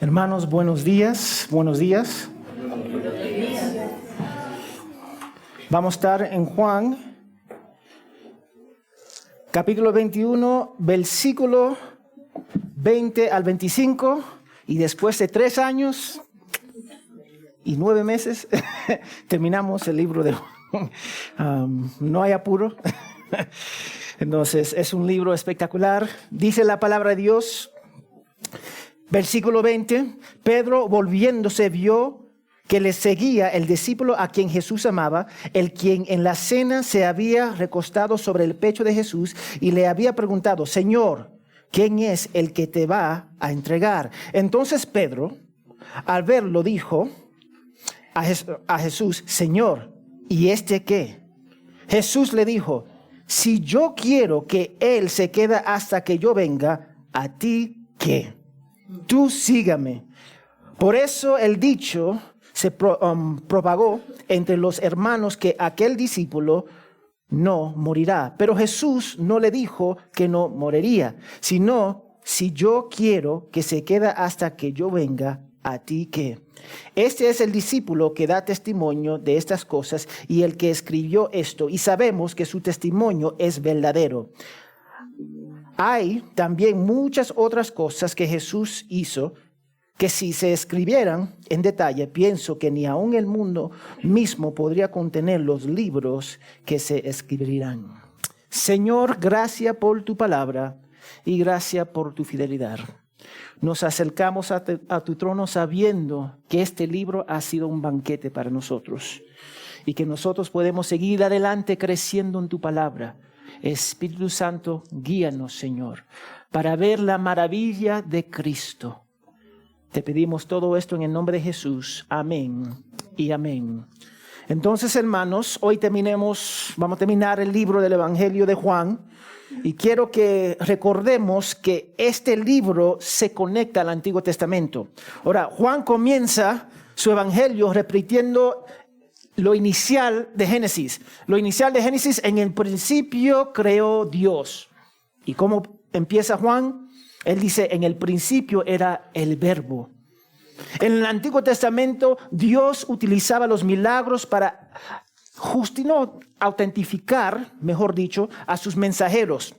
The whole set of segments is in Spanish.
Hermanos, buenos días, buenos días. Vamos a estar en Juan, capítulo 21, versículo 20 al 25, y después de 3 años y 9 meses, terminamos el libro de Juan. No hay apuro. Entonces, es un libro espectacular. Dice la palabra de Dios, versículo 20, Pedro volviéndose vio que le seguía el discípulo a quien Jesús amaba, el quien en la cena se había recostado sobre el pecho de Jesús y le había preguntado: Señor, ¿quién es el que te va a entregar? Entonces Pedro, al verlo, dijo a Jesús: Señor, ¿y este qué? Jesús le dijo: si yo quiero que él se quede hasta que yo venga, ¿a ti qué? Tú sígame. Por eso el dicho se propagó entre los hermanos que aquel discípulo no morirá. Pero Jesús no le dijo que no moriría, sino: si yo quiero que se quede hasta que yo venga, ¿a ti qué? Este es el discípulo que da testimonio de estas cosas y el que escribió esto, y sabemos que su testimonio es verdadero. Hay también muchas otras cosas que Jesús hizo que, si se escribieran en detalle, pienso que ni aun el mundo mismo podría contener los libros que se escribirán. Señor, gracias por tu palabra y gracias por tu fidelidad. Nos acercamos a tu trono sabiendo que este libro ha sido un banquete para nosotros y que nosotros podemos seguir adelante creciendo en tu palabra. Espíritu Santo, guíanos, Señor, para ver la maravilla de Cristo. Te pedimos todo esto en el nombre de Jesús. Amén y amén. Entonces, hermanos, hoy vamos a terminar el libro del Evangelio de Juan. Y quiero que recordemos que este libro se conecta al Antiguo Testamento. Ahora, Juan comienza su Evangelio repitiendo lo inicial de Génesis. Lo inicial de Génesis: en el principio creó Dios. ¿Y cómo empieza Juan? Él dice: en el principio era el Verbo. En el Antiguo Testamento Dios utilizaba los milagros para autentificar, mejor dicho, a sus mensajeros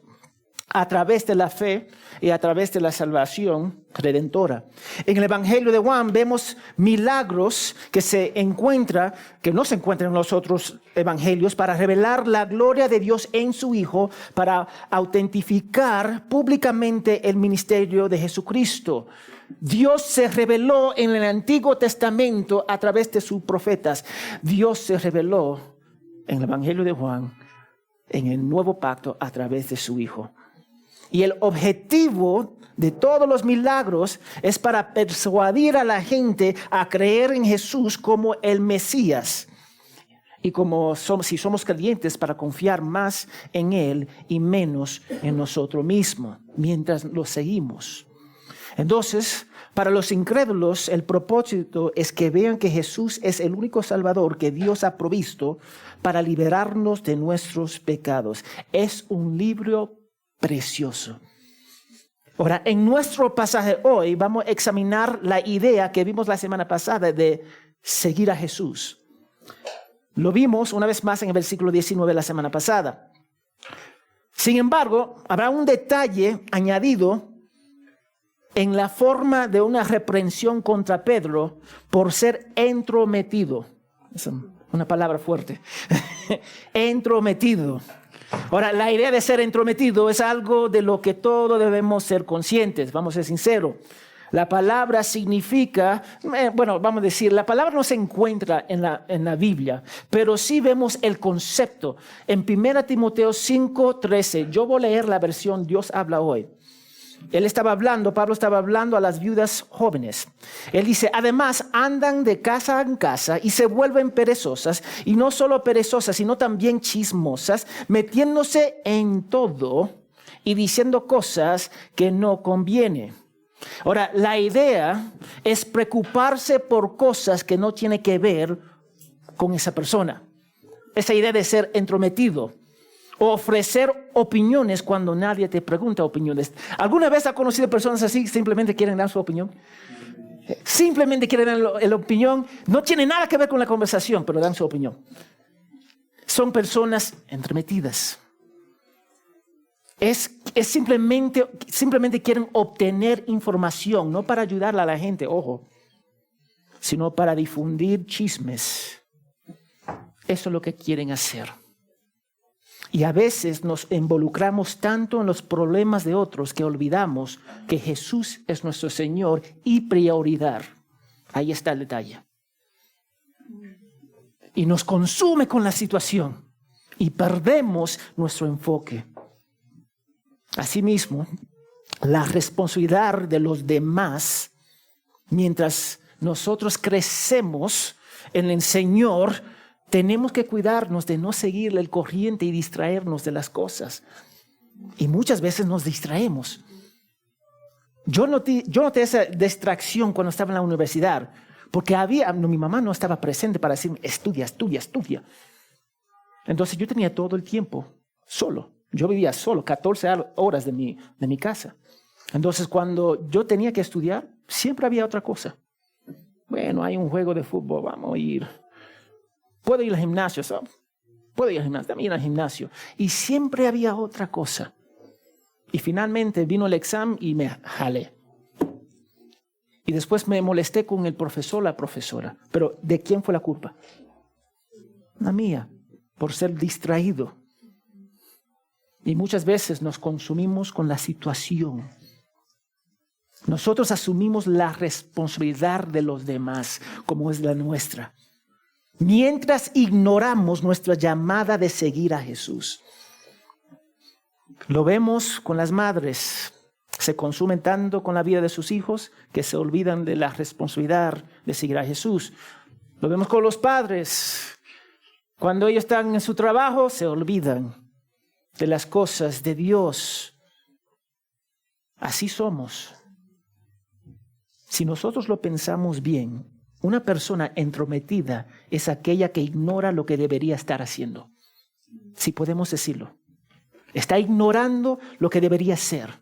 a través de la fe y a través de la salvación redentora. En el Evangelio de Juan vemos milagros que no se encuentran en los otros evangelios, para revelar la gloria de Dios en su Hijo, para autentificar públicamente el ministerio de Jesucristo. Dios se reveló en el Antiguo Testamento a través de sus profetas. Dios se reveló en el Evangelio de Juan, en el Nuevo Pacto, a través de su Hijo. Y el objetivo de todos los milagros es para persuadir a la gente a creer en Jesús como el Mesías. Y si somos creyentes, para confiar más en Él y menos en nosotros mismos mientras lo seguimos. Entonces, para los incrédulos, el propósito es que vean que Jesús es el único Salvador que Dios ha provisto para liberarnos de nuestros pecados. Es un libro precioso. Ahora, en nuestro pasaje hoy vamos a examinar la idea que vimos la semana pasada de seguir a Jesús. Lo vimos una vez más en el versículo 19 de la semana pasada. Sin embargo, habrá un detalle añadido en la forma de una reprensión contra Pedro por ser entrometido. Es una palabra fuerte. Entrometido. Ahora, la idea de ser entrometido es algo de lo que todos debemos ser conscientes. Vamos a ser sinceros. La palabra significa, la palabra no se encuentra en la Biblia, pero sí vemos el concepto. En 1 Timoteo 5:13, yo voy a leer la versión Dios habla hoy. Pablo estaba hablando a las viudas jóvenes. Él dice: además andan de casa en casa y se vuelven perezosas, y no solo perezosas, sino también chismosas, metiéndose en todo y diciendo cosas que no convienen. Ahora, la idea es preocuparse por cosas que no tienen que ver con esa persona. Esa idea de ser entrometido. O ofrecer opiniones cuando nadie te pregunta opiniones. ¿Alguna vez has conocido personas así que simplemente quieren dar su opinión? Simplemente quieren dar la opinión. No tiene nada que ver con la conversación, pero dan su opinión. Son personas entrometidas. Simplemente quieren obtener información, no para ayudarle a la gente, ojo, sino para difundir chismes. Eso es lo que quieren hacer. Y a veces nos involucramos tanto en los problemas de otros que olvidamos que Jesús es nuestro Señor y prioridad. Ahí está el detalle. Y nos consume con la situación y perdemos nuestro enfoque. Asimismo, la responsabilidad de los demás, mientras nosotros crecemos en el Señor, tenemos que cuidarnos de no seguirle el corriente y distraernos de las cosas. Y muchas veces nos distraemos. Yo noté esa distracción cuando estaba en la universidad, porque mi mamá no estaba presente para decirme, estudia. Entonces yo tenía todo el tiempo solo. Yo vivía solo, 14 horas de mi casa. Entonces cuando yo tenía que estudiar, siempre había otra cosa. Bueno, hay un juego de fútbol, vamos a ir. Puedo ir al gimnasio, ¿sabes? También al gimnasio. Y siempre había otra cosa. Y finalmente vino el examen y me jalé. Y después me molesté con el profesor, la profesora. Pero ¿de quién fue la culpa? La mía, por ser distraído. Y muchas veces nos consumimos con la situación. Nosotros asumimos la responsabilidad de los demás como es la nuestra, mientras ignoramos nuestra llamada de seguir a Jesús. Lo vemos con las madres. Se consumen tanto con la vida de sus hijos que se olvidan de la responsabilidad de seguir a Jesús. Lo vemos con los padres. Cuando ellos están en su trabajo, se olvidan de las cosas de Dios. Así somos. Si nosotros lo pensamos bien, una persona entrometida es aquella que ignora lo que debería estar haciendo. Si podemos decirlo. Está ignorando lo que debería ser.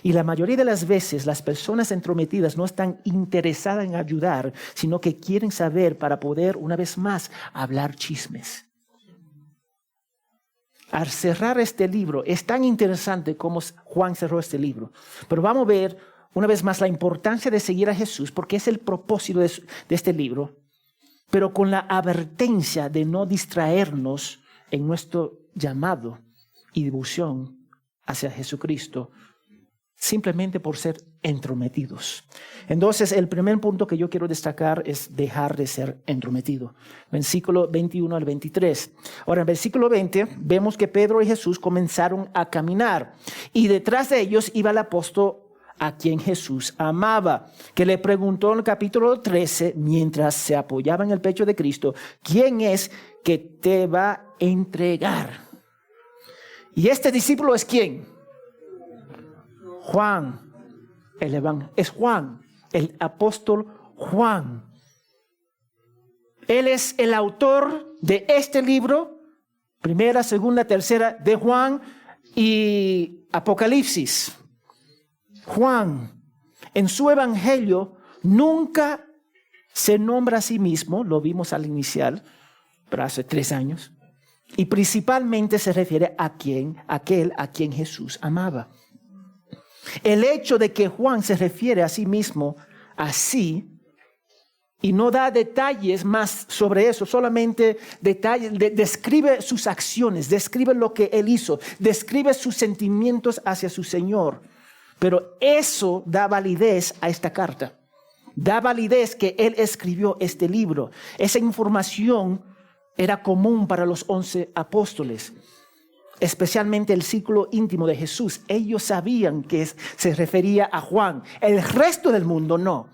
Y la mayoría de las veces las personas entrometidas no están interesadas en ayudar, sino que quieren saber para poder, una vez más, hablar chismes. Al cerrar este libro, es tan interesante como Juan cerró este libro. Pero vamos a ver una vez más la importancia de seguir a Jesús, porque es el propósito de este libro, pero con la advertencia de no distraernos en nuestro llamado y devoción hacia Jesucristo, simplemente por ser entrometidos. Entonces, el primer punto que yo quiero destacar es dejar de ser entrometido. Versículo 21 al 23. Ahora, en versículo 20, vemos que Pedro y Jesús comenzaron a caminar. Y detrás de ellos iba el apóstol a quien Jesús amaba, que le preguntó en el capítulo 13, mientras se apoyaba en el pecho de Cristo, ¿quién es que te va a entregar? Y este discípulo es ¿quién? Juan, es Juan, el apóstol Juan. Él es el autor de este libro, primera, segunda, tercera de Juan y Apocalipsis. Juan, en su evangelio, nunca se nombra a sí mismo, lo vimos al inicial, pero hace 3 años, y principalmente se refiere a aquel a quien Jesús amaba. El hecho de que Juan se refiere a sí mismo así y no da detalles más sobre eso, solamente detalles, describe sus acciones, describe lo que él hizo, describe sus sentimientos hacia su Señor. Pero eso da validez a esta carta, da validez que él escribió este libro. Esa información era común para los 11 apóstoles. Especialmente el círculo íntimo de Jesús. Ellos sabían que se refería a Juan. El resto del mundo no.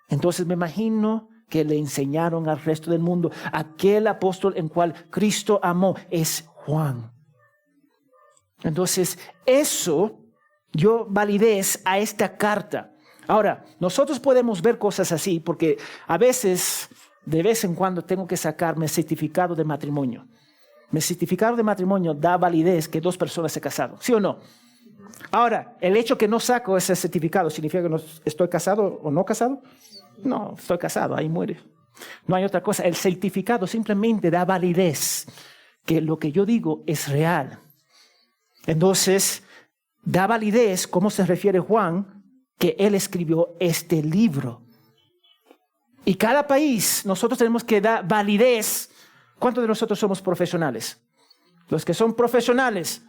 Entonces me imagino que le enseñaron al resto del mundo. Aquel apóstol en cual Cristo amó es Juan. Entonces eso dio validez a esta carta. Ahora, nosotros podemos ver cosas así porque a veces, de vez en cuando tengo que sacarme certificado de matrimonio. Mi certificado de matrimonio da validez que 2 personas se casaron, ¿sí o no? Ahora, el hecho que no saco ese certificado, ¿significa que no estoy casado o no casado? No, estoy casado, ahí muere. No hay otra cosa. El certificado simplemente da validez, que lo que yo digo es real. Entonces, da validez, ¿cómo se refiere Juan? Que él escribió este libro. Y cada país, nosotros tenemos que dar validez. ¿Cuántos de nosotros somos profesionales? Los que son profesionales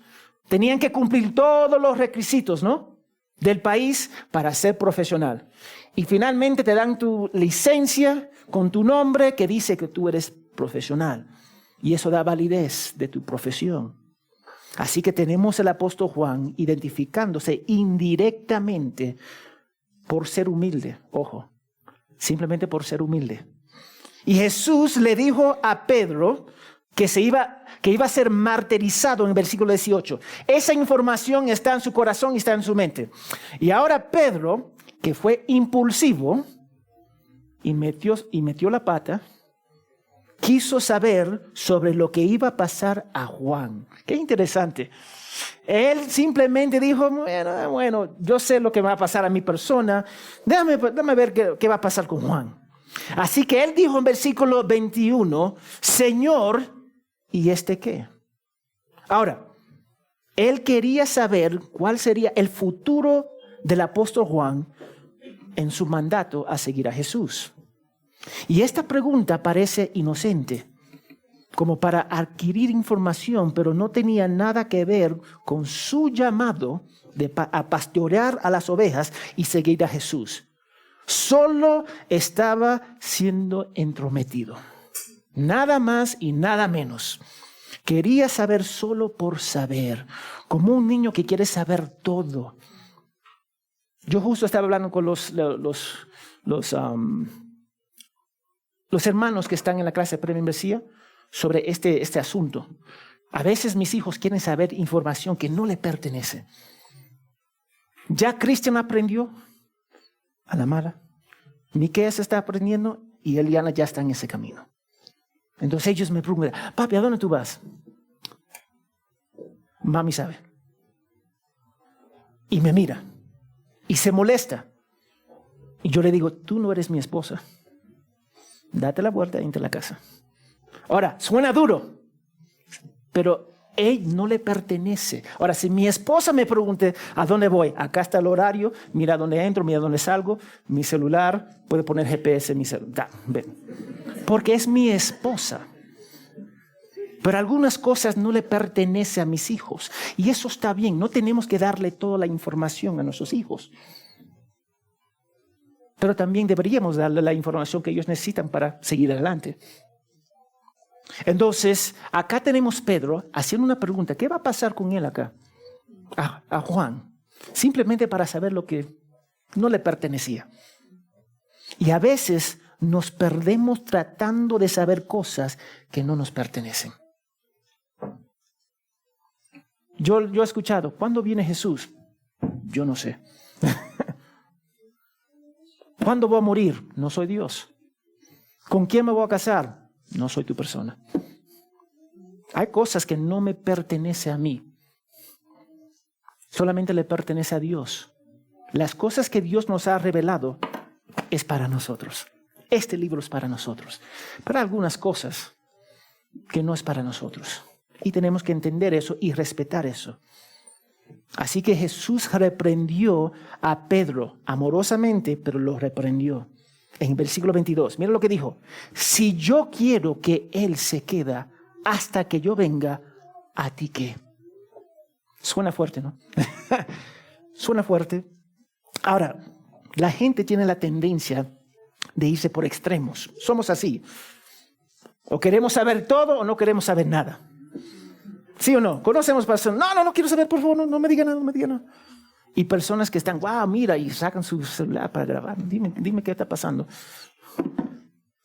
tenían que cumplir todos los requisitos, ¿no?, del país para ser profesional. Y finalmente te dan tu licencia con tu nombre que dice que tú eres profesional. Y eso da validez de tu profesión. Así que tenemos al apóstol Juan identificándose indirectamente por ser humilde. Ojo, simplemente por ser humilde. Y Jesús le dijo a Pedro que iba a ser martirizado en el versículo 18. Esa información está en su corazón y está en su mente. Y ahora Pedro, que fue impulsivo y metió la pata, quiso saber sobre lo que iba a pasar a Juan. Qué interesante. Él simplemente dijo, bueno, yo sé lo que va a pasar a mi persona. Déjame ver qué va a pasar con Juan. Así que él dijo en versículo 21, Señor, ¿y este qué? Ahora, él quería saber cuál sería el futuro del apóstol Juan en su mandato a seguir a Jesús. Y esta pregunta parece inocente, como para adquirir información, pero no tenía nada que ver con su llamado a pastorear a las ovejas y seguir a Jesús. Solo estaba siendo entrometido. Nada más y nada menos. Quería saber solo por saber, como un niño que quiere saber todo. Yo justo estaba hablando con los hermanos que están en la clase de premembresía sobre este asunto. A veces mis hijos quieren saber información que no le pertenece. Ya Cristian aprendió a la mala. Miqueas está aprendiendo y Eliana ya está en ese camino. Entonces ellos me preguntan, papi, ¿a dónde tú vas? Mami sabe. Y me mira. Y se molesta. Y yo le digo, tú no eres mi esposa. Date la vuelta y entra a la casa. Ahora, suena duro, pero él no le pertenece. Ahora, si mi esposa me pregunte a dónde voy, acá está el horario, mira dónde entro, mira dónde salgo, mi celular, puede poner GPS en mi celular. Ven. Porque es mi esposa. Pero algunas cosas no le pertenecen a mis hijos. Y eso está bien, no tenemos que darle toda la información a nuestros hijos. Pero también deberíamos darle la información que ellos necesitan para seguir adelante. Entonces, acá tenemos Pedro haciendo una pregunta. ¿Qué va a pasar con él acá? A Juan. Simplemente para saber lo que no le pertenecía. Y a veces nos perdemos tratando de saber cosas que no nos pertenecen. Yo he escuchado, ¿cuándo viene Jesús? Yo no sé. ¿Cuándo voy a morir? No soy Dios. ¿Con quién me voy a casar? No soy tu persona. Hay cosas que no me pertenecen a mí. Solamente le pertenece a Dios. Las cosas que Dios nos ha revelado es para nosotros. Este libro es para nosotros. Pero hay algunas cosas que no es para nosotros. Y tenemos que entender eso y respetar eso. Así que Jesús reprendió a Pedro amorosamente, pero lo reprendió. En el versículo 22, mira lo que dijo. Si yo quiero que él se queda hasta que yo venga, ¿a ti qué? Suena fuerte, ¿no? Suena fuerte. Ahora, la gente tiene la tendencia de irse por extremos. Somos así. O queremos saber todo o no queremos saber nada. ¿Sí o no? Conocemos personas. No quiero saber, por favor, no me diga nada, Y personas que están, wow, mira, y sacan su celular para grabar. Dime qué está pasando.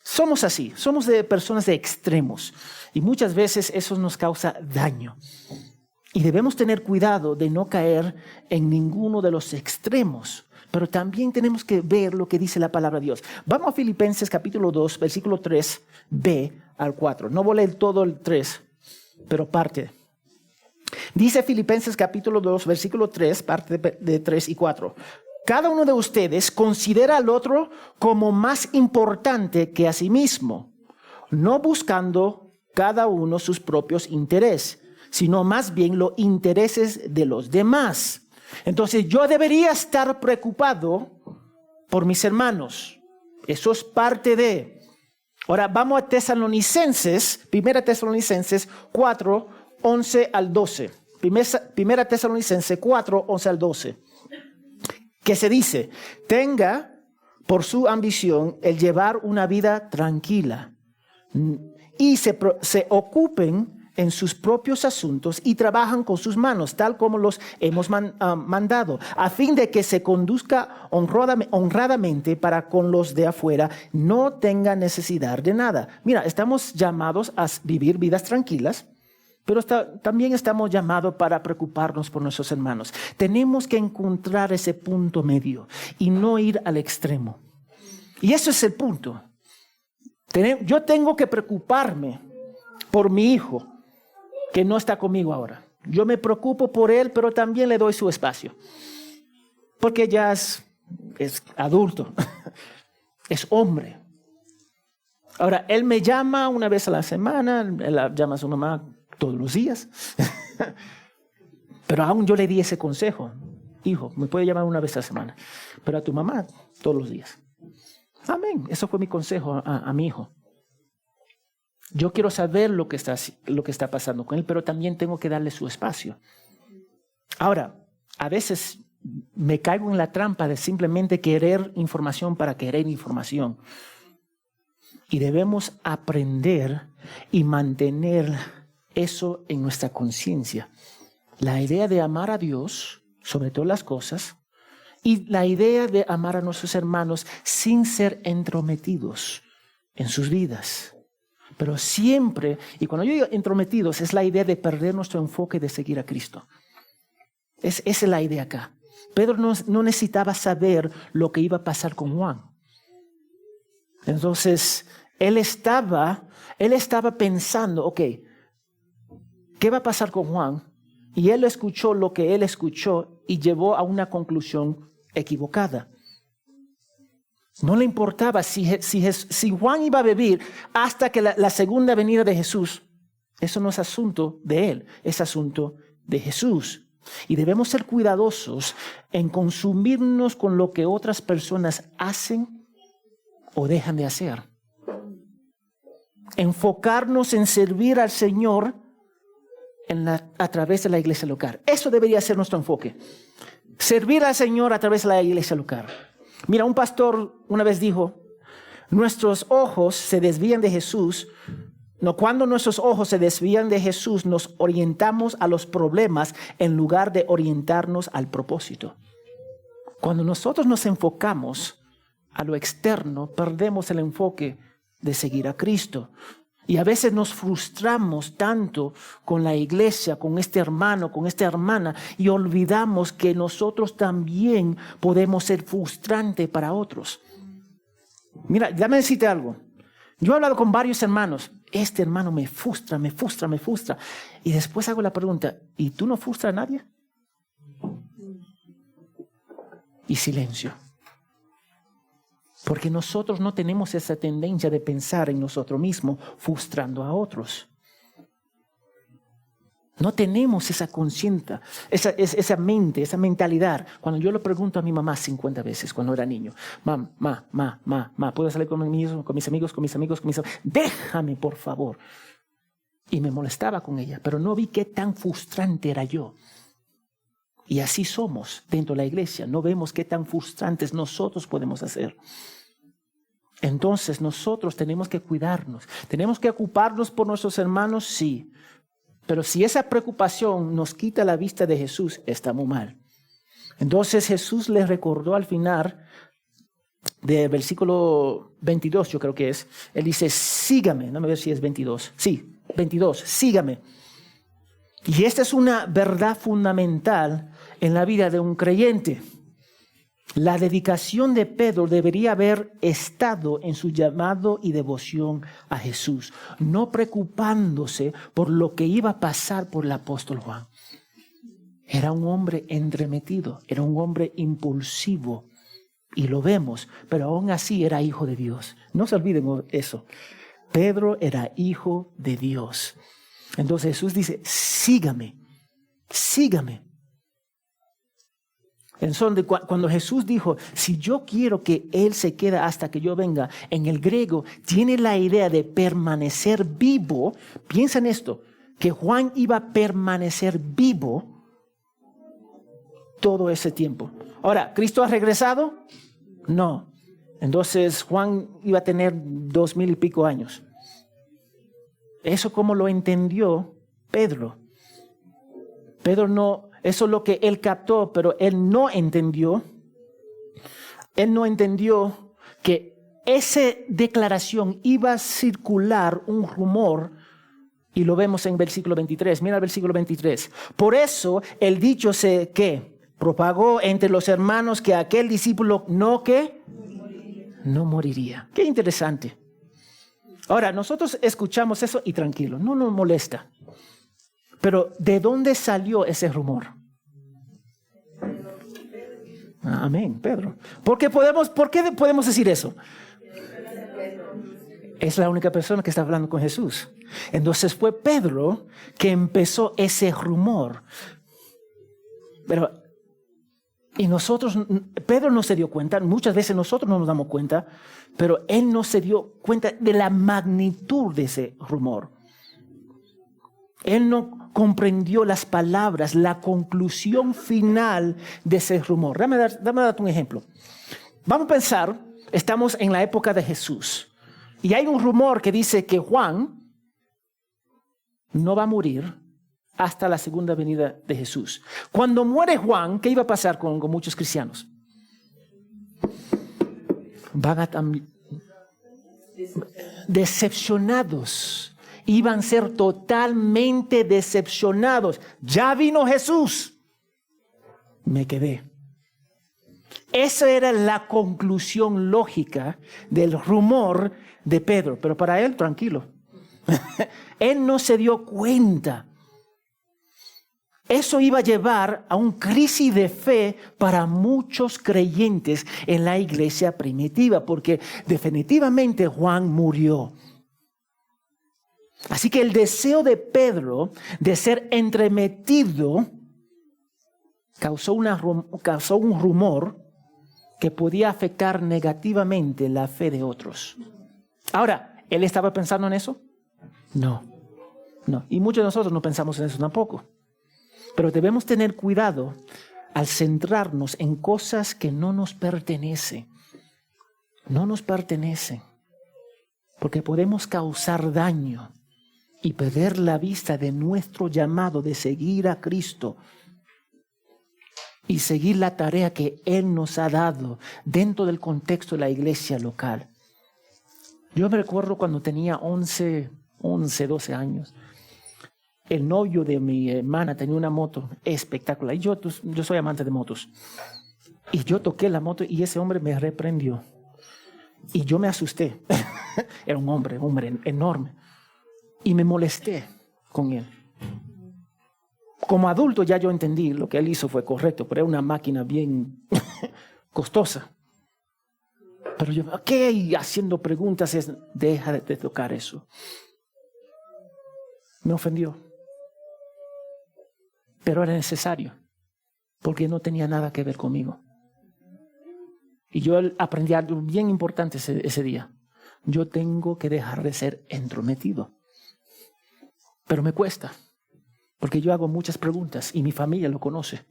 Somos así, somos de personas de extremos. Y muchas veces eso nos causa daño. Y debemos tener cuidado de no caer en ninguno de los extremos. Pero también tenemos que ver lo que dice la palabra de Dios. Vamos a Filipenses capítulo 2, versículo 3b al 4. No voy a leer todo el 3, pero parte. Dice Filipenses capítulo 2, versículo 3, parte de 3 y 4. Cada uno de ustedes considera al otro como más importante que a sí mismo, no buscando cada uno sus propios intereses, sino más bien los intereses de los demás. Entonces yo debería estar preocupado por mis hermanos. Eso es parte de. Ahora vamos a Tesalonicenses, 1 Tesalonicenses 4, 11 al 12. 1 Tesalonicenses 4, 11 al 12. Que se dice, tenga por su ambición el llevar una vida tranquila y se ocupen en sus propios asuntos y trabajan con sus manos, tal como los hemos mandado, a fin de que se conduzca honradamente para con los de afuera, no tenga necesidad de nada. Mira, estamos llamados a vivir vidas tranquilas, pero también estamos llamados para preocuparnos por nuestros hermanos. Tenemos que encontrar ese punto medio y no ir al extremo. Y eso es el punto. Yo tengo que preocuparme por mi hijo, que no está conmigo ahora. Yo me preocupo por él, pero también le doy su espacio. Porque ya es adulto, es hombre. Ahora, él me llama una vez a la semana, él llama a su mamá todos los días. Pero aún yo le di ese consejo. Hijo, me puede llamar una vez a la semana, pero a tu mamá todos los días. Amén. Eso fue mi consejo a mi hijo. Yo quiero saber lo que está pasando con él, pero también tengo que darle su espacio. Ahora, a veces me caigo en la trampa de simplemente querer información para querer información. Y debemos aprender y mantener eso en nuestra conciencia. La idea de amar a Dios sobre todas las cosas y la idea de amar a nuestros hermanos sin ser entrometidos en sus vidas. Pero siempre, y cuando yo digo entrometidos, es la idea de perder nuestro enfoque de seguir a Cristo. Esa es la idea acá. Pedro no necesitaba saber lo que iba a pasar con Juan. Entonces, él estaba pensando, ok, ¿qué va a pasar con Juan? Y él escuchó lo que él escuchó y llevó a una conclusión equivocada. No le importaba si Juan iba a vivir hasta que la segunda venida de Jesús. Eso no es asunto de él, es asunto de Jesús. Y debemos ser cuidadosos en consumirnos con lo que otras personas hacen o dejan de hacer. Enfocarnos en servir al Señor a través de la iglesia local. Eso debería ser nuestro enfoque. Servir al Señor a través de la iglesia local. Mira, un pastor una vez dijo, nuestros ojos se desvían de Jesús. Cuando nuestros ojos se desvían de Jesús, nos orientamos a los problemas en lugar de orientarnos al propósito. Cuando nosotros nos enfocamos a lo externo, perdemos el enfoque de seguir a Cristo. Y a veces nos frustramos tanto con la iglesia, con este hermano, con esta hermana, y olvidamos que nosotros también podemos ser frustrantes para otros. Mira, déjame decirte algo. Yo he hablado con varios hermanos. Este hermano me frustra. Y después hago la pregunta, ¿y tú no frustras a nadie? Y silencio. Porque nosotros no tenemos esa tendencia de pensar en nosotros mismos, frustrando a otros. No tenemos esa conciencia, esa mente, esa mentalidad. Cuando yo le pregunto a mi mamá 50 veces cuando era niño, ma, ¿puedo salir con mis amigos? Déjame, por favor. Y me molestaba con ella, pero no vi qué tan frustrante era yo. Y así somos dentro de la iglesia. No vemos qué tan frustrantes nosotros podemos hacer. Entonces nosotros tenemos que cuidarnos. Tenemos que ocuparnos por nuestros hermanos, sí. Pero si esa preocupación nos quita la vista de Jesús, estamos mal. Entonces Jesús les recordó al final del versículo 22, yo creo que es. Él dice, sígame. No me veo si es 22. Sí, 22, sígame. Y esta es una verdad fundamental en la vida de un creyente. La dedicación de Pedro debería haber estado en su llamado y devoción a Jesús, no preocupándose por lo que iba a pasar por el apóstol Juan. Era un hombre entremetido, era un hombre impulsivo. Y lo vemos, pero aún así era hijo de Dios. No se olviden eso. Pedro era hijo de Dios. Entonces Jesús dice, sígame, sígame. Entonces, cuando Jesús dijo, si yo quiero que Él se quede hasta que yo venga, en el griego tiene la idea de permanecer vivo. Piensa en esto, que Juan iba a permanecer vivo todo ese tiempo. Ahora, ¿Cristo ha regresado? No. Entonces Juan iba a tener 2000 y pico años. Eso como lo entendió Pedro. Pedro no, eso es lo que él captó, pero él no entendió. Él no entendió que esa declaración iba a circular un rumor, y lo vemos en versículo 23. Mira el versículo 23. Por eso el dicho se, ¿qué? Propagó entre los hermanos que aquel discípulo no moriría. Qué interesante. Ahora, nosotros escuchamos eso y tranquilo, no nos molesta. Pero ¿de dónde salió ese rumor? Amén, Pedro. ¿Por qué podemos decir eso? Es la única persona que está hablando con Jesús. Entonces fue Pedro que empezó ese rumor. Y nosotros, Pedro no se dio cuenta, muchas veces nosotros no nos damos cuenta, pero él no se dio cuenta de la magnitud de ese rumor. Él no comprendió las palabras, la conclusión final de ese rumor. Dame darte un ejemplo. Vamos a pensar, estamos en la época de Jesús, y hay un rumor que dice que Juan no va a morir hasta la segunda venida de Jesús. Cuando muere Juan, ¿qué iba a pasar con muchos cristianos? Van a decepcionados. Iban a ser totalmente decepcionados. Ya vino Jesús. Me quedé. Esa era la conclusión lógica del rumor de Pedro. Pero para él, tranquilo. Él no se dio cuenta. Eso iba a llevar a una crisis de fe para muchos creyentes en la iglesia primitiva, porque definitivamente Juan murió. Así que el deseo de Pedro de ser entremetido causó un rumor que podía afectar negativamente la fe de otros. Ahora, ¿él estaba pensando en eso? No. Y muchos de nosotros no pensamos en eso tampoco. Pero debemos tener cuidado al centrarnos en cosas que no nos pertenecen. No nos pertenecen. Porque podemos causar daño y perder la vista de nuestro llamado de seguir a Cristo y seguir la tarea que Él nos ha dado dentro del contexto de la iglesia local. Yo me recuerdo cuando tenía 11, 12 años. El novio de mi hermana tenía una moto espectacular. Y yo soy amante de motos. Y yo toqué la moto y ese hombre me reprendió. Y yo me asusté. Era un hombre enorme. Y me molesté con él. Como adulto ya yo entendí lo que él hizo fue correcto, pero era una máquina bien costosa. Pero yo, ¿qué? Haciendo preguntas, deja de tocar eso. Me ofendió. Pero era necesario, porque no tenía nada que ver conmigo. Y yo aprendí algo bien importante ese día. Yo tengo que dejar de ser entrometido. Pero me cuesta, porque yo hago muchas preguntas y mi familia lo conoce.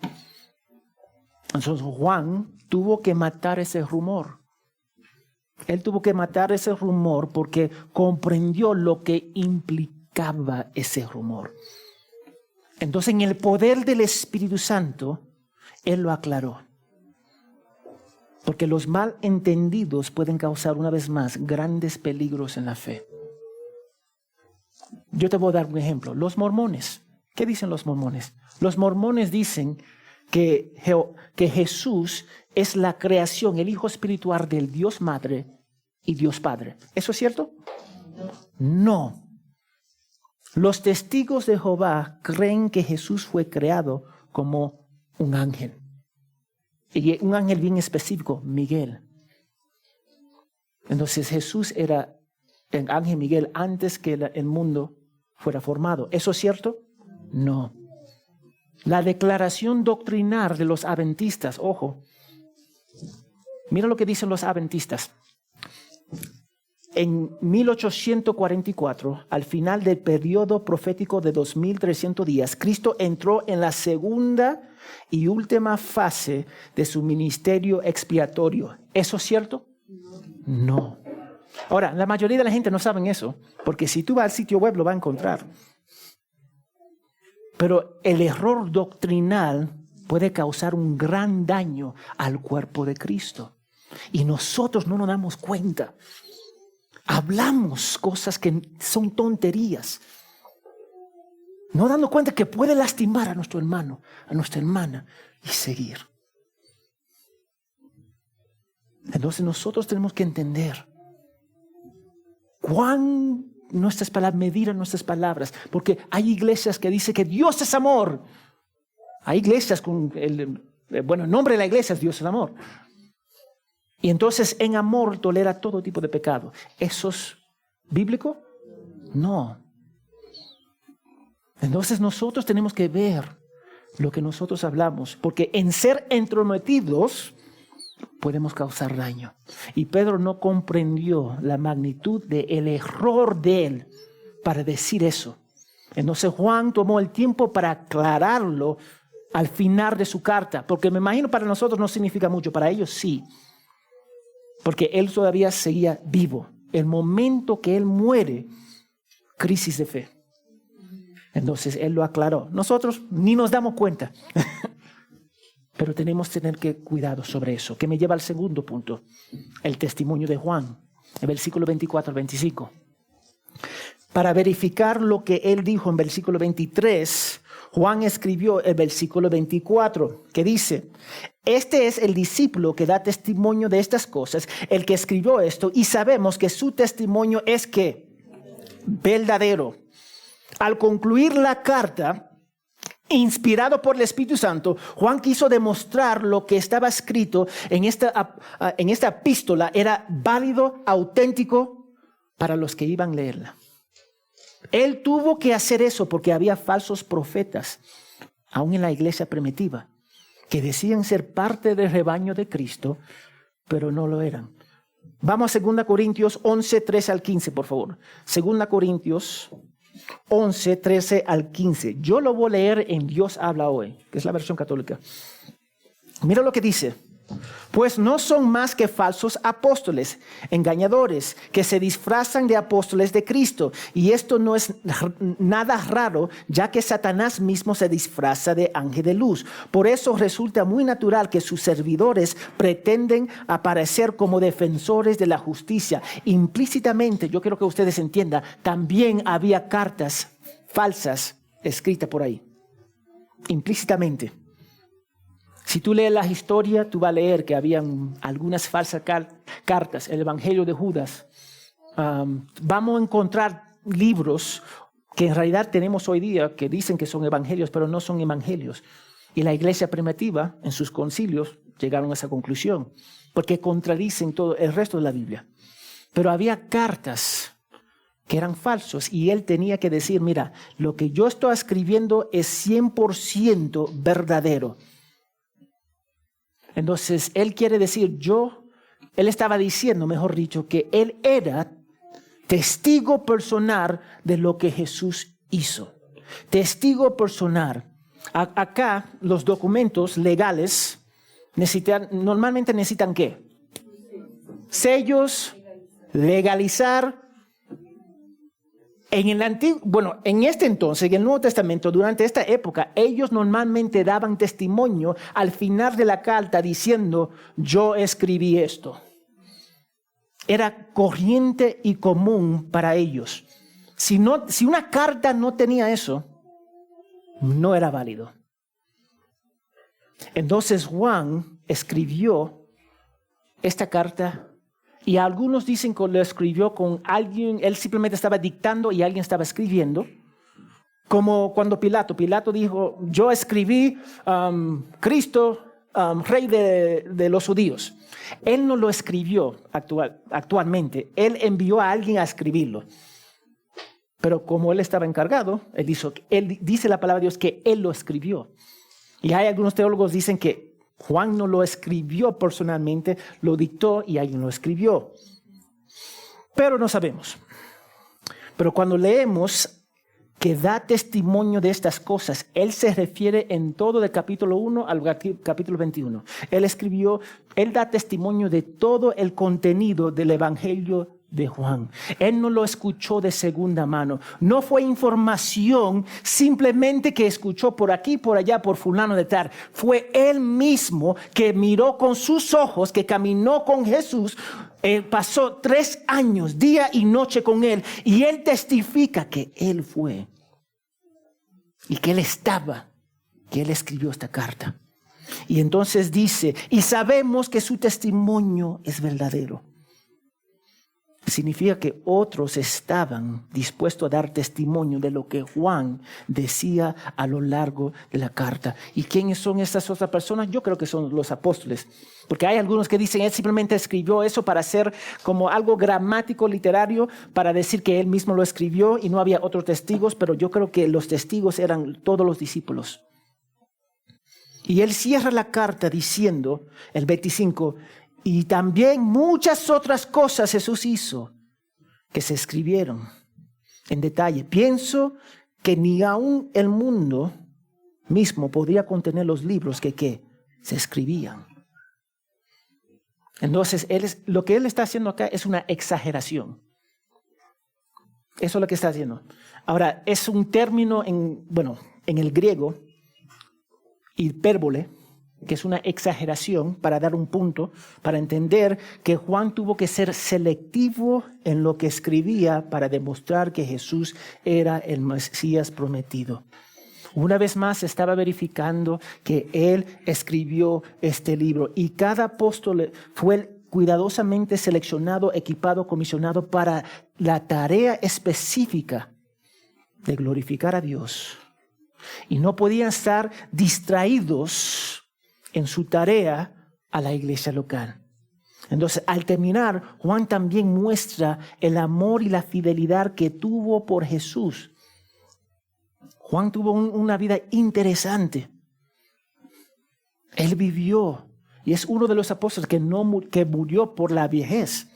Entonces Juan tuvo que matar ese rumor. Él tuvo que matar ese rumor porque comprendió lo que implicaba ese rumor. Entonces, en el poder del Espíritu Santo, Él lo aclaró. Porque los malentendidos pueden causar una vez más grandes peligros en la fe. Yo te voy a dar un ejemplo. Los mormones. ¿Qué dicen los mormones? Los mormones dicen que Jesús es la creación, el Hijo espiritual del Dios Madre y Dios Padre. ¿Eso es cierto? No. Los testigos de Jehová creen que Jesús fue creado como un ángel. Y un ángel bien específico, Miguel. Entonces Jesús era el ángel Miguel antes que el mundo fuera formado. ¿Eso es cierto? No. La declaración doctrinal de los adventistas, ojo, mira lo que dicen los adventistas. En 1844, al final del periodo profético de 2300 días, Cristo entró en la segunda y última fase de su ministerio expiatorio. ¿Eso es cierto? No. Ahora, la mayoría de la gente no sabe eso, porque si tú vas al sitio web lo vas a encontrar. Pero el error doctrinal puede causar un gran daño al cuerpo de Cristo. Y nosotros no nos damos cuenta. Hablamos cosas que son tonterías, no dando cuenta que puede lastimar a nuestro hermano, a nuestra hermana, y seguir. Entonces nosotros tenemos que entender cuán nuestras palabras, medir nuestras palabras, porque hay iglesias que dicen que Dios es amor. Hay iglesias con el nombre de la iglesia es Dios es amor. Y entonces en amor tolera todo tipo de pecado. ¿Eso es bíblico? No. Entonces nosotros tenemos que ver lo que nosotros hablamos, porque en ser entrometidos podemos causar daño. Y Pedro no comprendió la magnitud del error de él para decir eso. Entonces Juan tomó el tiempo para aclararlo al final de su carta, porque me imagino para nosotros no significa mucho, para ellos sí. Porque él todavía seguía vivo. El momento que él muere, crisis de fe. Entonces él lo aclaró. Nosotros ni nos damos cuenta. Pero tenemos que tener cuidado sobre eso. Que me lleva al segundo punto. El testimonio de Juan. El versículo 24 al 25. Para verificar lo que él dijo en versículo 23, Juan escribió el versículo 24, que dice: este es el discípulo que da testimonio de estas cosas, el que escribió esto, y sabemos que su testimonio es que verdadero. Al concluir la carta, inspirado por el Espíritu Santo, Juan quiso demostrar lo que estaba escrito en esta epístola era válido, auténtico para los que iban a leerla. Él tuvo que hacer eso porque había falsos profetas, aún en la iglesia primitiva, que decían ser parte del rebaño de Cristo, pero no lo eran. Vamos a 2 Corintios 11, 13 al 15, por favor. 2 Corintios 11, 13 al 15. Yo lo voy a leer en Dios habla hoy, que es la versión católica. Mira lo que dice. Pues no son más que falsos apóstoles, engañadores, que se disfrazan de apóstoles de Cristo. Y esto no es nada raro, ya que Satanás mismo se disfraza de ángel de luz. Por eso resulta muy natural que sus servidores pretenden aparecer como defensores de la justicia. Implícitamente, yo quiero que ustedes entiendan, también había cartas falsas escritas por ahí. Implícitamente. Si tú lees la historia, tú vas a leer que habían algunas falsas cartas, el Evangelio de Judas. Vamos a encontrar libros que en realidad tenemos hoy día que dicen que son evangelios, pero no son evangelios. Y la iglesia primitiva, en sus concilios, llegaron a esa conclusión, porque contradicen todo el resto de la Biblia. Pero había cartas que eran falsos y él tenía que decir, mira, lo que yo estoy escribiendo es 100% verdadero. Entonces, él quiere decir, él estaba diciendo, mejor dicho, que él era testigo personal de lo que Jesús hizo. Testigo personal. Acá, los documentos legales normalmente necesitan ¿qué? Sellos, legalizar. En este entonces, en el Nuevo Testamento, durante esta época, ellos normalmente daban testimonio al final de la carta diciendo, yo escribí esto. Era corriente y común para ellos. Si una carta no tenía eso, no era válido. Entonces Juan escribió esta carta. Y algunos dicen que lo escribió con alguien, él simplemente estaba dictando y alguien estaba escribiendo. Como cuando Pilato dijo, yo escribí Cristo, rey de los judíos. Él no lo escribió actualmente, él envió a alguien a escribirlo. Pero como él estaba encargado, él dice la palabra de Dios que él lo escribió. Y hay algunos teólogos que dicen que Juan no lo escribió personalmente, lo dictó y alguien lo escribió. Pero no sabemos. Pero cuando leemos que da testimonio de estas cosas, él se refiere en todo del capítulo 1 al capítulo 21. Él da testimonio de todo el contenido del evangelio de Juan. Él no lo escuchó de segunda mano. No fue información simplemente que escuchó por aquí, por allá, por fulano de tal. Fue él mismo que miró con sus ojos, que caminó con Jesús, pasó 3 años, día y noche con él. Y él testifica que él fue. Y que él estaba, que él escribió esta carta. Y entonces dice, y sabemos que su testimonio es verdadero. Significa que otros estaban dispuestos a dar testimonio de lo que Juan decía a lo largo de la carta. ¿Y quiénes son estas otras personas? Yo creo que son los apóstoles. Porque hay algunos que dicen, él simplemente escribió eso para hacer como algo gramático, literario, para decir que él mismo lo escribió y no había otros testigos, pero yo creo que los testigos eran todos los discípulos. Y él cierra la carta diciendo, el 25, y también muchas otras cosas Jesús hizo que se escribieron en detalle. Pienso que ni aún el mundo mismo podría contener los libros que se escribían. Entonces, lo que él está haciendo acá es una exageración. Eso es lo que está haciendo. Ahora, es un término en el griego, hipérbole, que es una exageración para dar un punto, para entender que Juan tuvo que ser selectivo en lo que escribía para demostrar que Jesús era el Mesías prometido. Una vez más estaba verificando que él escribió este libro y cada apóstol fue cuidadosamente seleccionado, equipado, comisionado para la tarea específica de glorificar a Dios. Y no podían estar distraídos en su tarea a la iglesia local. Entonces, al terminar, Juan también muestra el amor y la fidelidad que tuvo por Jesús. Juan tuvo una vida interesante. Él vivió y es uno de los apóstoles que murió por la vejez.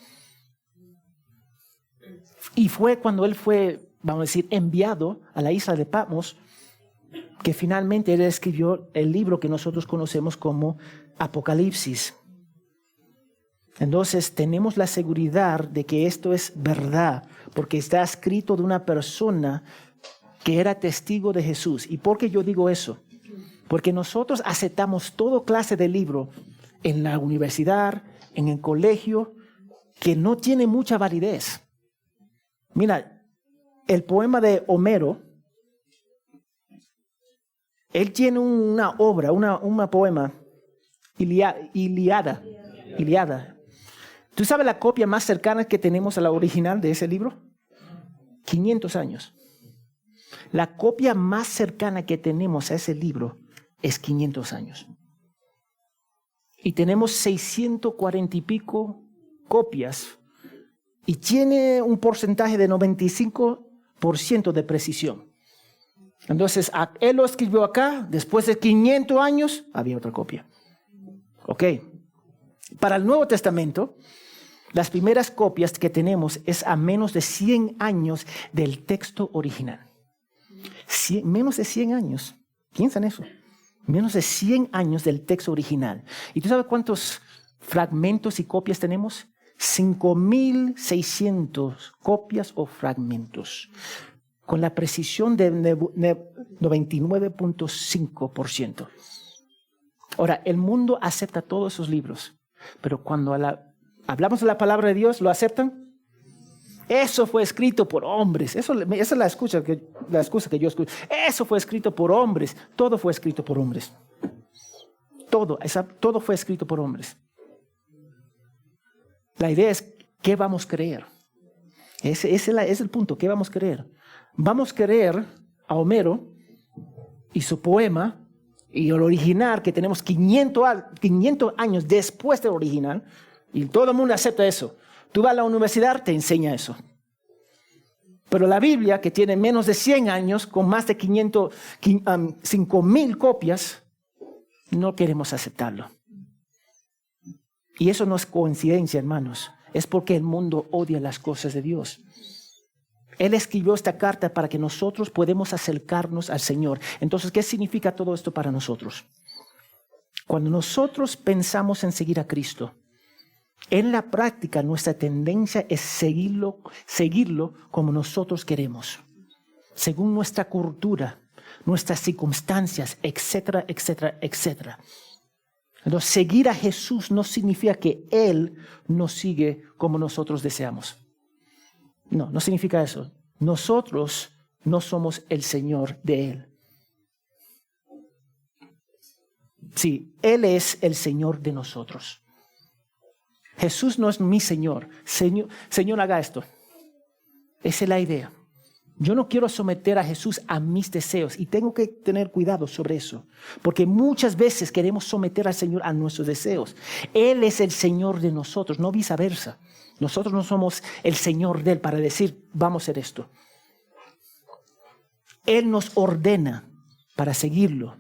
Y fue cuando él fue, vamos a decir, enviado a la isla de Patmos, que finalmente él escribió el libro que nosotros conocemos como Apocalipsis. Entonces tenemos la seguridad de que esto es verdad, porque está escrito de una persona que era testigo de Jesús. ¿Y por qué yo digo eso? Porque nosotros aceptamos toda clase de libro en la universidad, en el colegio, que no tiene mucha validez. Mira, el poema de Homero, él tiene una obra, un poema, Iliada. ¿Tú sabes la copia más cercana que tenemos a la original de ese libro? 500 años. La copia más cercana que tenemos a ese libro es 500 años. Y tenemos 640 y pico copias y tiene un porcentaje de 95% de precisión. Entonces, él lo escribió acá, después de 500 años, había otra copia. Ok. Para el Nuevo Testamento, las primeras copias que tenemos es a menos de 100 años del texto original. Menos de 100 años. Piensa en eso. Menos de 100 años del texto original. ¿Y tú sabes cuántos fragmentos y copias tenemos? 5.600 copias o fragmentos. Con la precisión de 99.5%. Ahora, el mundo acepta todos esos libros, pero cuando hablamos de la palabra de Dios, ¿lo aceptan? Eso fue escrito por hombres. Esa es la excusa que yo escucho. Eso fue escrito por hombres. Todo fue escrito por hombres. Todo fue escrito por hombres. La idea es, ¿qué vamos a creer? Ese es el punto, ¿qué vamos a creer? ¿Vamos a creer a Homero y su poema y el original, que tenemos 500 años después del original, y todo el mundo acepta eso. Tú vas a la universidad, te enseña eso. Pero la Biblia, que tiene menos de 100 años, con más de 5,000 copias, no queremos aceptarlo. Y eso no es coincidencia, hermanos. Es porque el mundo odia las cosas de Dios. Él escribió esta carta para que nosotros podamos acercarnos al Señor. Entonces, ¿qué significa todo esto para nosotros? Cuando nosotros pensamos en seguir a Cristo, en la práctica nuestra tendencia es seguirlo como nosotros queremos, según nuestra cultura, nuestras circunstancias, etcétera, etcétera, etcétera. Entonces, seguir a Jesús no significa que Él nos sigue como nosotros deseamos. No significa eso. Nosotros no somos el Señor de Él. Sí, Él es el Señor de nosotros. Jesús no es mi Señor. Señor, haga esto. Esa es la idea. Yo no quiero someter a Jesús a mis deseos y tengo que tener cuidado sobre eso, porque muchas veces queremos someter al Señor a nuestros deseos. Él es el Señor de nosotros, no viceversa. Nosotros no somos el Señor de Él para decir, vamos a hacer esto. Él nos ordena para seguirlo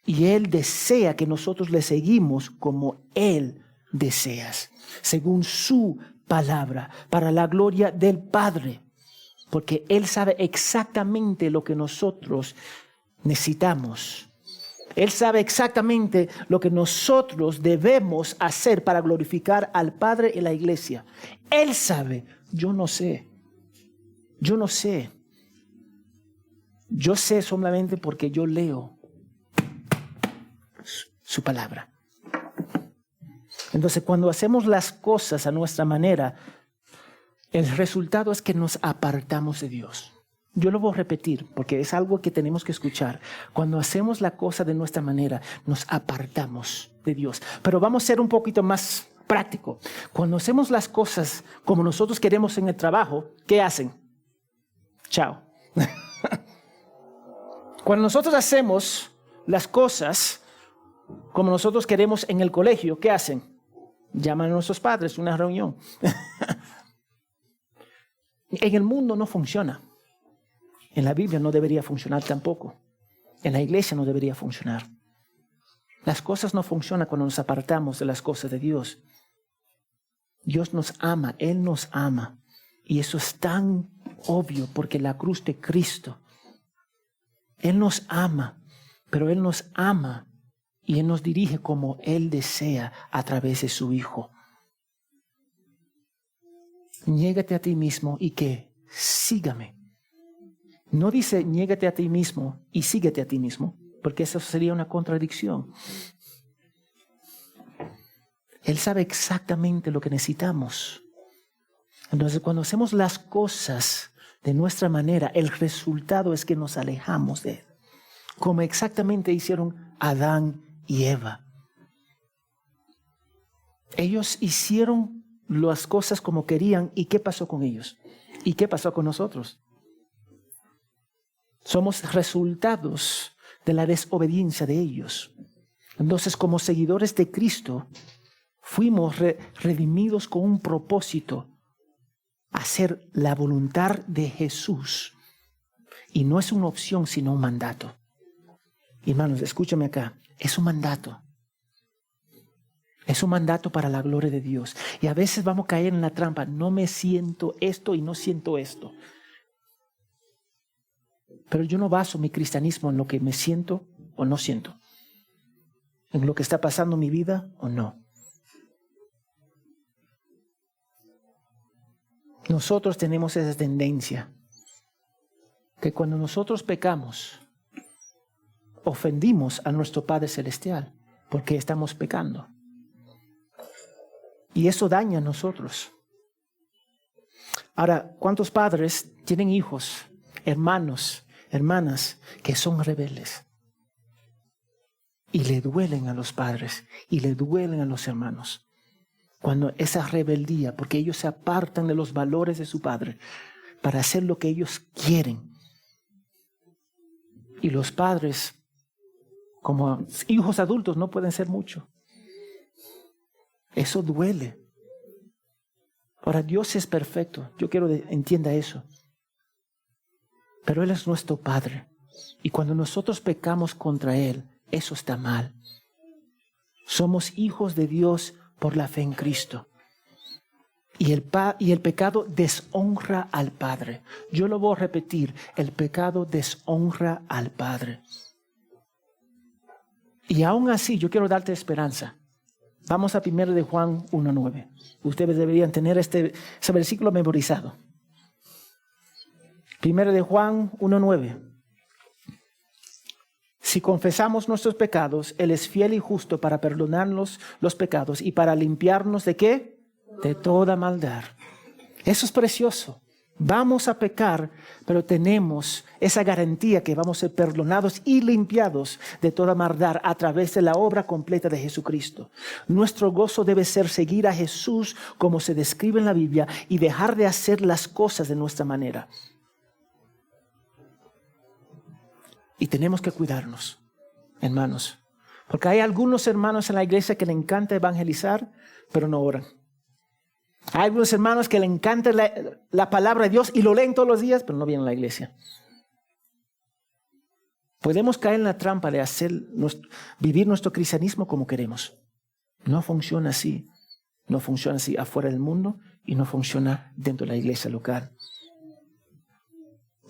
y Él desea que nosotros le seguimos como Él desea, según su palabra, para la gloria del Padre. Porque Él sabe exactamente lo que nosotros necesitamos. Él sabe exactamente lo que nosotros debemos hacer para glorificar al Padre en la iglesia. Él sabe. Yo no sé. Yo no sé. Yo sé solamente porque yo leo su palabra. Entonces, cuando hacemos las cosas a nuestra manera, el resultado es que nos apartamos de Dios. Yo lo voy a repetir porque es algo que tenemos que escuchar. Cuando hacemos la cosa de nuestra manera, nos apartamos de Dios. Pero vamos a ser un poquito más práctico. Cuando hacemos las cosas como nosotros queremos en el trabajo, ¿qué hacen? Chao. Cuando nosotros hacemos las cosas como nosotros queremos en el colegio, ¿qué hacen? Llaman a nuestros padres a una reunión. En el mundo no funciona. En la Biblia no debería funcionar tampoco. En la iglesia no debería funcionar. Las cosas no funcionan cuando nos apartamos de las cosas de Dios. Dios nos ama, Él nos ama. Y eso es tan obvio porque la cruz de Cristo. Él nos ama, pero Él nos ama y Él nos dirige como Él desea a través de su Hijo. Niégate a ti mismo y que sígame. No dice niégate a ti mismo y síguete a ti mismo, porque eso sería una contradicción. Él sabe exactamente lo que necesitamos. Entonces, cuando hacemos las cosas de nuestra manera, el resultado es que nos alejamos de Él, como exactamente hicieron Adán y Eva. Ellos hicieron las cosas como querían. ¿Y qué pasó con ellos? ¿Y qué pasó con nosotros? Somos resultados de la desobediencia de ellos. Entonces, como seguidores de Cristo, fuimos redimidos con un propósito: hacer la voluntad de Jesús. Y no es una opción, sino un mandato. Hermanos, escúchame acá. Es un mandato. Es un mandato para la gloria de Dios. Y a veces vamos a caer en la trampa. No me siento esto y no siento esto. Pero yo no baso mi cristianismo en lo que me siento o no siento. En lo que está pasando en mi vida o no. Nosotros tenemos esa tendencia. Que cuando nosotros pecamos, ofendimos a nuestro Padre Celestial. Porque estamos pecando. Y eso daña a nosotros. Ahora, ¿cuántos padres tienen hijos, hermanos, hermanas que son rebeldes? Y le duelen a los padres y le duelen a los hermanos. Cuando esa rebeldía, porque ellos se apartan de los valores de su padre para hacer lo que ellos quieren. Y los padres, como hijos adultos, no pueden ser mucho. Eso duele. Ahora, Dios es perfecto. Yo quiero que entienda eso. Pero Él es nuestro Padre. Y cuando nosotros pecamos contra Él, eso está mal. Somos hijos de Dios por la fe en Cristo. Y el pecado deshonra al Padre. Yo lo voy a repetir. El pecado deshonra al Padre. Y aún así, yo quiero darte esperanza. Vamos a 1 de Juan 1:9. Ustedes deberían tener ese versículo memorizado. 1 de Juan 1:9. Si confesamos nuestros pecados, Él es fiel y justo para perdonarnos los pecados y para limpiarnos ¿de qué? De toda maldad. Eso es precioso. Vamos a pecar, pero tenemos esa garantía que vamos a ser perdonados y limpiados de toda maldad a través de la obra completa de Jesucristo. Nuestro gozo debe ser seguir a Jesús como se describe en la Biblia y dejar de hacer las cosas de nuestra manera. Y tenemos que cuidarnos, hermanos. Porque hay algunos hermanos en la iglesia que le encanta evangelizar, pero no oran. Hay algunos hermanos que le encanta la palabra de Dios y lo leen todos los días, pero no vienen a la iglesia. Podemos caer en la trampa de vivir nuestro cristianismo como queremos. No funciona así. No funciona así afuera del mundo y no funciona dentro de la iglesia local.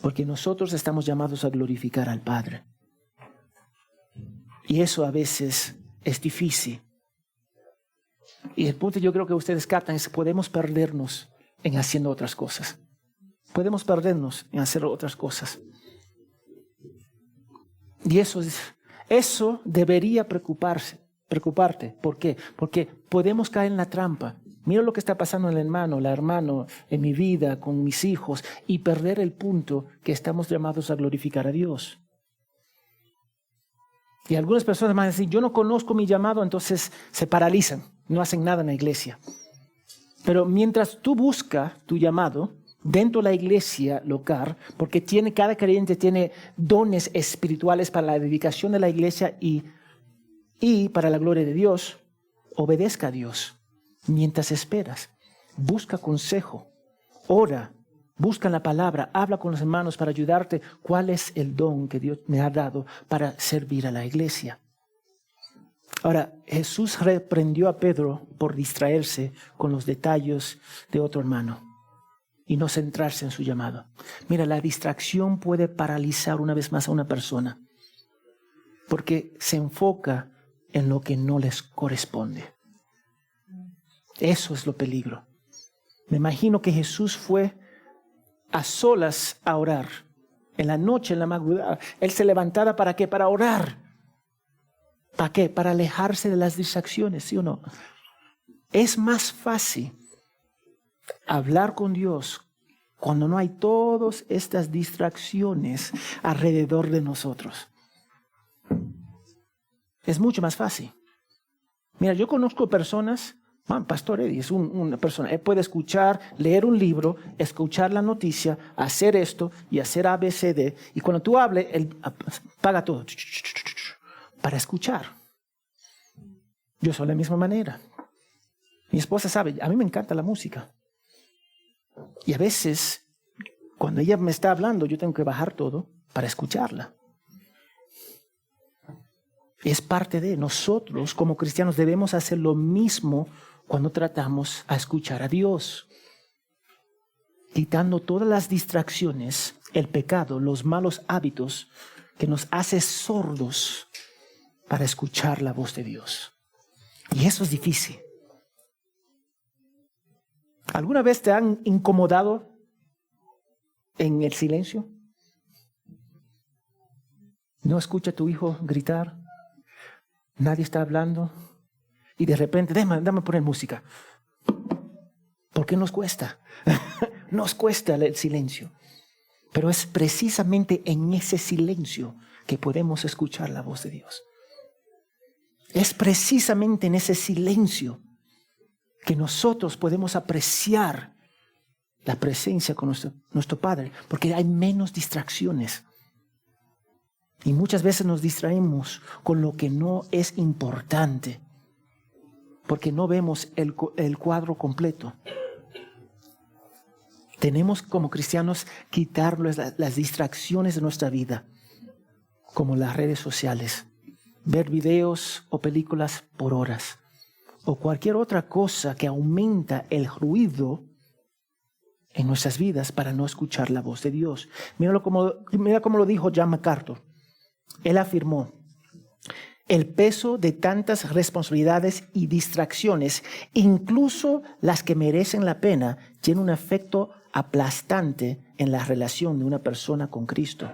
Porque nosotros estamos llamados a glorificar al Padre. Y eso a veces es difícil. Y el punto yo creo que ustedes captan es que podemos perdernos en haciendo otras cosas. Podemos perdernos en hacer otras cosas. Y eso debería preocuparte. ¿Por qué? Porque podemos caer en la trampa. Mira lo que está pasando en el hermano, la hermana, en mi vida, con mis hijos, y perder el punto que estamos llamados a glorificar a Dios. Y algunas personas van a decir, yo no conozco mi llamado, entonces se paralizan, no hacen nada en la iglesia. Pero mientras tú buscas tu llamado dentro de la iglesia local, porque cada creyente tiene dones espirituales para la dedicación de la iglesia y para la gloria de Dios, obedezca a Dios. Mientras esperas, busca consejo, ora, busca la palabra, habla con los hermanos para ayudarte cuál es el don que Dios me ha dado para servir a la iglesia. Ahora, Jesús reprendió a Pedro por distraerse con los detalles de otro hermano y no centrarse en su llamado. Mira, la distracción puede paralizar una vez más a una persona porque se enfoca en lo que no les corresponde. Eso es lo peligro. Me imagino que Jesús fue a solas a orar. En la noche, en la madrugada. Él se levantaba ¿para qué? Para orar. ¿Para qué? Para alejarse de las distracciones, ¿sí o no? Es más fácil hablar con Dios cuando no hay todas estas distracciones alrededor de nosotros. Es mucho más fácil. Mira, yo conozco personas. Pastor Eddie es una persona. Él puede escuchar, leer un libro, escuchar la noticia, hacer esto y hacer ABCD. Y cuando tú hables, él paga todo para escuchar. Yo soy de la misma manera. Mi esposa sabe, a mí me encanta la música. Y a veces, cuando ella me está hablando, yo tengo que bajar todo para escucharla. Es parte de nosotros como cristianos debemos hacer lo mismo cuando tratamos a escuchar a Dios. Quitando todas las distracciones, el pecado, los malos hábitos que nos hace sordos para escuchar la voz de Dios. Y eso es difícil. ¿Alguna vez te han incomodado en el silencio? ¿No escucha a tu hijo gritar? Nadie está hablando. Y de repente, dame poner música. ¿Por qué nos cuesta? Nos cuesta el silencio. Pero es precisamente en ese silencio que podemos escuchar la voz de Dios. Es precisamente en ese silencio que nosotros podemos apreciar la presencia con nuestro Padre. Porque hay menos distracciones. Y muchas veces nos distraemos con lo que no es importante, porque no vemos el cuadro completo. Tenemos como cristianos quitarles las distracciones de nuestra vida, como las redes sociales, ver videos o películas por horas, o cualquier otra cosa que aumenta el ruido en nuestras vidas para no escuchar la voz de Dios. Mira cómo lo dijo John MacArthur. Él afirmó: el peso de tantas responsabilidades y distracciones, incluso las que merecen la pena, tiene un efecto aplastante en la relación de una persona con Cristo.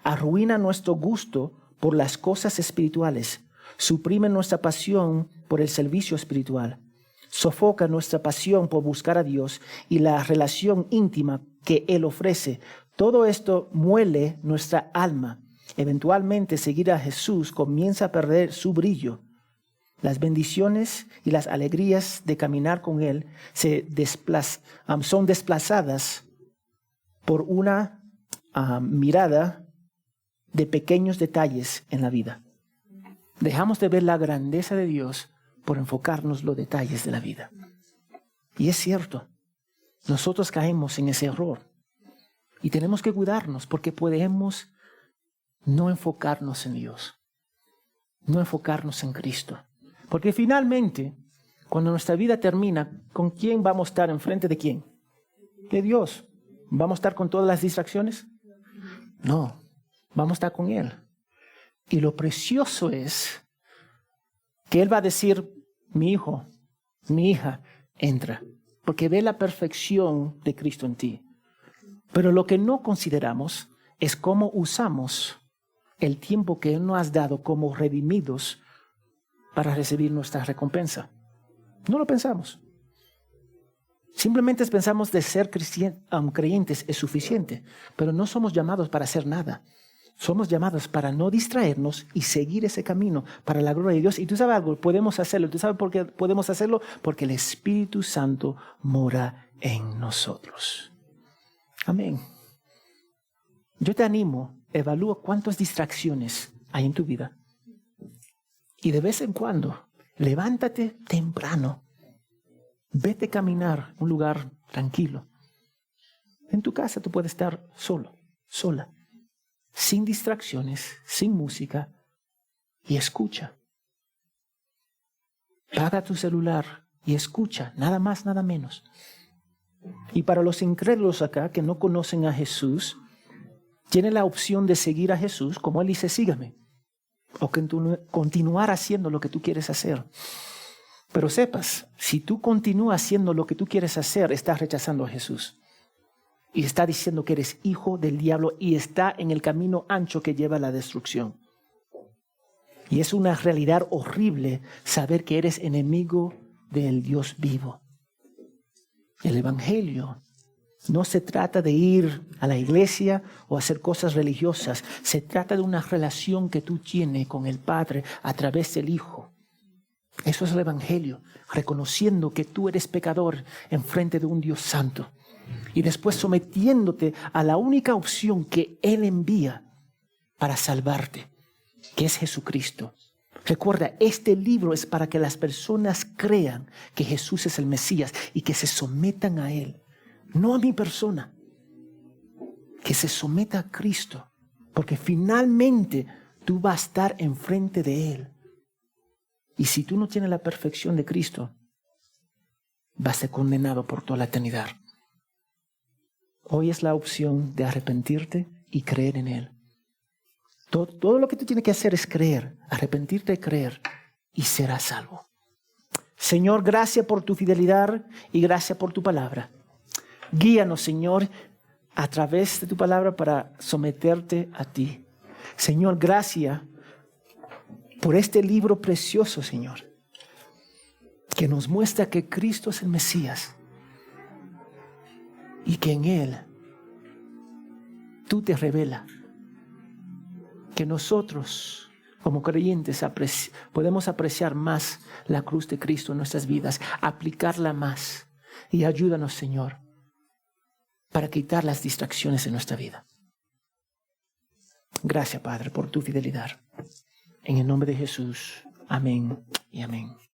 Arruina nuestro gusto por las cosas espirituales, suprime nuestra pasión por el servicio espiritual, sofoca nuestra pasión por buscar a Dios y la relación íntima que Él ofrece. Todo esto muele nuestra alma. Eventualmente, seguir a Jesús comienza a perder su brillo. Las bendiciones y las alegrías de caminar con Él son desplazadas por una mirada de pequeños detalles en la vida. Dejamos de ver la grandeza de Dios por enfocarnos en los detalles de la vida. Y es cierto, nosotros caemos en ese error. Y tenemos que cuidarnos porque podemos no enfocarnos en Dios, no enfocarnos en Cristo. Porque finalmente, cuando nuestra vida termina, ¿con quién vamos a estar enfrente de quién? De Dios. ¿Vamos a estar con todas las distracciones? No, vamos a estar con Él. Y lo precioso es que Él va a decir: mi hijo, mi hija, entra, porque ve la perfección de Cristo en ti. Pero lo que no consideramos es cómo usamos el tiempo que Él nos ha dado como redimidos para recibir nuestra recompensa. No lo pensamos. Simplemente pensamos de ser creyentes es suficiente, pero no somos llamados para hacer nada. Somos llamados para no distraernos y seguir ese camino para la gloria de Dios. Y tú sabes algo, podemos hacerlo. ¿Tú sabes por qué podemos hacerlo? Porque el Espíritu Santo mora en nosotros. Amén. Yo te animo, evalúa cuántas distracciones hay en tu vida. Y de vez en cuando, levántate temprano. Vete a caminar a un lugar tranquilo. En tu casa tú puedes estar solo, sola, sin distracciones, sin música, y escucha. Paga tu celular y escucha, nada más, nada menos. Y para los incrédulos acá que no conocen a Jesús, tienen la opción de seguir a Jesús, como Él dice: sígame, o continuar haciendo lo que tú quieres hacer. Pero sepas, si tú continúas haciendo lo que tú quieres hacer, estás rechazando a Jesús. Y está diciendo que eres hijo del diablo y está en el camino ancho que lleva a la destrucción. Y es una realidad horrible saber que eres enemigo del Dios vivo. El Evangelio no se trata de ir a la iglesia o hacer cosas religiosas. Se trata de una relación que tú tienes con el Padre a través del Hijo. Eso es el Evangelio, reconociendo que tú eres pecador en frente de un Dios santo. Y después sometiéndote a la única opción que Él envía para salvarte, que es Jesucristo. Recuerda, este libro es para que las personas crean que Jesús es el Mesías y que se sometan a Él. No a mi persona, que se someta a Cristo, porque finalmente tú vas a estar enfrente de Él. Y si tú no tienes la perfección de Cristo, vas a ser condenado por toda la eternidad. Hoy es la opción de arrepentirte y creer en Él. Todo lo que tú tienes que hacer es creer, arrepentirte y creer, y serás salvo. Señor, gracias por tu fidelidad y gracias por tu palabra. Guíanos, Señor, a través de tu palabra para someterte a ti. Señor, gracias por este libro precioso, Señor, que nos muestra que Cristo es el Mesías y que en Él tú te revelas. Que nosotros, como creyentes, podemos apreciar más la cruz de Cristo en nuestras vidas, aplicarla más. Y ayúdanos, Señor, para quitar las distracciones en nuestra vida. Gracias, Padre, por tu fidelidad. En el nombre de Jesús. Amén y amén.